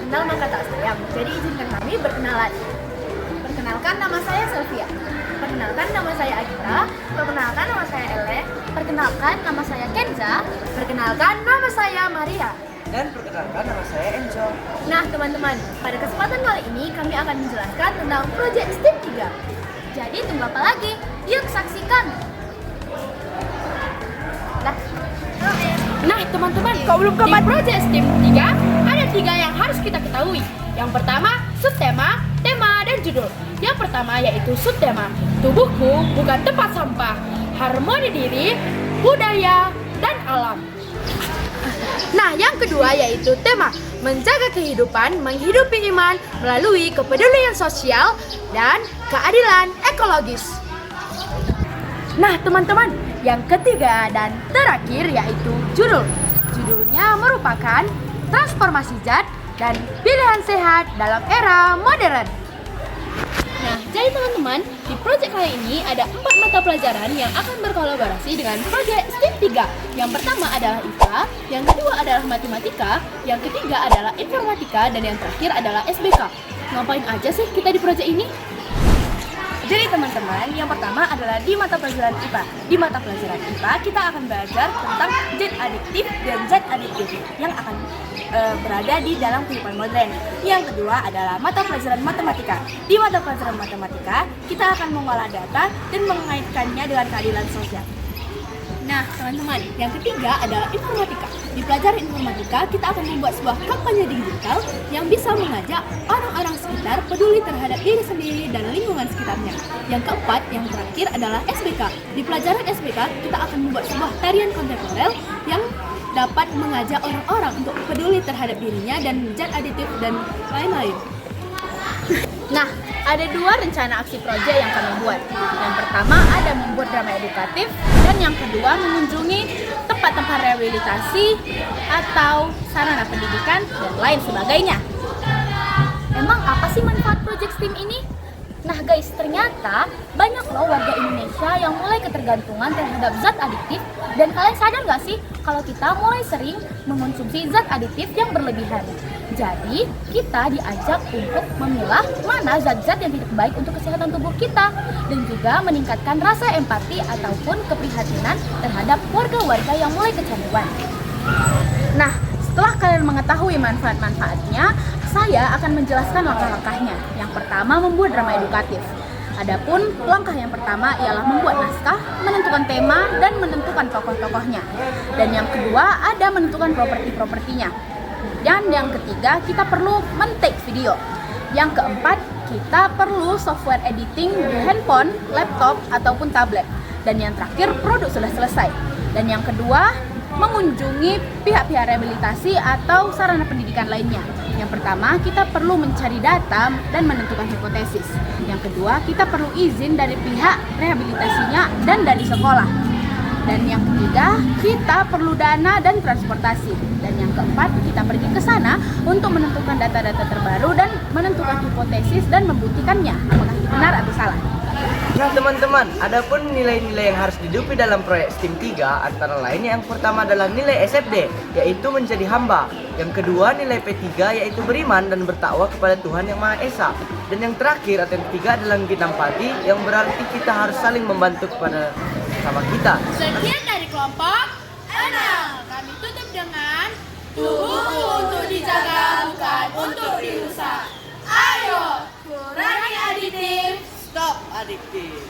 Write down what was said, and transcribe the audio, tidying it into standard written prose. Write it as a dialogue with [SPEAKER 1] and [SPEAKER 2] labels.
[SPEAKER 1] kenal maka tak sayang. Jadi izinkan kami berkenalan. Perkenalkan, nama saya Sylvia. Perkenalkan, nama saya Agita. Perkenalkan, nama saya Ele. Perkenalkan, nama saya Kenza. Perkenalkan, nama saya Maria.
[SPEAKER 2] Dan perkenalkan, nama saya Enzo.
[SPEAKER 1] Nah teman-teman, pada kesempatan kali ini kami akan menjelaskan tentang proyek STEAM 3. Jadi tunggu apa lagi? Yuk saksikan! Nah teman-teman, di proyek STEAM 3 ada 3 yang harus kita ketahui. Yang pertama, subtema, tema, dan judul. Yang pertama yaitu subtema, tubuhku bukan tempat sampah, harmoni diri, budaya, dan alam. Nah, yang kedua yaitu tema, menjaga kehidupan, menghidupi iman melalui kepedulian sosial dan keadilan ekologis. Nah, teman-teman, yang ketiga dan terakhir yaitu judul. Judulnya merupakan transformasi zat dan pilihan sehat dalam era modern. Nah, jadi teman-teman, di proyek kali ini ada 4 mata pelajaran yang akan berkolaborasi dengan proyek STEAM 3. Yang pertama adalah IPA, yang kedua adalah matematika, yang ketiga adalah informatika, dan yang terakhir adalah SBK. Ngapain aja sih kita di proyek ini? Jadi teman-teman, yang pertama adalah di mata pelajaran IPA. Di mata pelajaran IPA kita akan belajar tentang zat adiktif dan zat aditif yang akan berada di dalam kehidupan modern. Yang kedua adalah mata pelajaran matematika. Di mata pelajaran matematika kita akan mengolah data dan mengaitkannya dengan keadilan sosial. Nah teman-teman, yang ketiga adalah informatika. Di pelajaran informatika kita akan membuat sebuah kampanye digital yang bisa mengajak orang-orang sekitar peduli terhadap diri sendiri dan lingkungan sekitarnya. Yang keempat, yang terakhir adalah SBK. Di pelajaran SBK kita akan membuat sebuah tarian kontemporer yang dapat mengajak orang-orang untuk peduli terhadap dirinya dan zat aditif dan lain-lain. Nah, ada 2 rencana aksi proyek yang kami buat. Yang pertama ada membuat drama edukatif, dan yang kedua mengunjungi tempat-tempat rehabilitasi atau sarana pendidikan dan lain sebagainya. Emang apa sih manfaat proyek STEAM ini? Nah guys, ternyata banyak loh warga Indonesia yang mulai ketergantungan terhadap zat aditif. Dan kalian sadar gak sih kalau kita mulai sering mengonsumsi zat aditif yang berlebihan? Jadi kita diajak untuk memilah mana zat-zat yang tidak baik untuk kesehatan tubuh kita, dan juga meningkatkan rasa empati ataupun keprihatinan terhadap warga-warga yang mulai kecanduan. Nah, setelah kalian mengetahui manfaat-manfaatnya, saya akan menjelaskan langkah-langkahnya. Yang pertama, membuat drama edukatif. Adapun langkah yang pertama ialah membuat naskah, menentukan tema, dan menentukan tokoh-tokohnya. Dan yang kedua ada menentukan properti-propertinya. Dan yang ketiga, kita perlu men-take video. Yang keempat, kita perlu software editing di handphone, laptop, ataupun tablet. Dan yang terakhir, produk sudah selesai. Dan yang kedua, mengunjungi pihak-pihak rehabilitasi atau sarana pendidikan lainnya. Yang pertama, kita perlu mencari data dan menentukan hipotesis. Yang kedua, kita perlu izin dari pihak rehabilitasinya dan dari sekolah. Dan yang ketiga, kita perlu dana dan transportasi. Dan yang keempat, kita pergi ke sana untuk menentukan data-data terbaru dan menentukan hipotesis dan membuktikannya apakah itu benar atau salah.
[SPEAKER 2] Nah teman-teman, adapun nilai-nilai yang harus dihidupi dalam proyek STEAM 3 antara lain yang pertama adalah nilai SFD, yaitu menjadi hamba. Yang kedua nilai P3, yaitu beriman dan bertakwa kepada Tuhan Yang Maha Esa. Dan yang terakhir atau yang ketiga adalah empati, yang berarti kita harus saling membantu kepada sama kita.
[SPEAKER 1] Sekian dari kelompok 6. Kami tutup dengan tubuhku untuk dijaga, bukan untuk dirusak. Ayo, kurangi aditif.
[SPEAKER 2] Stop adiktif.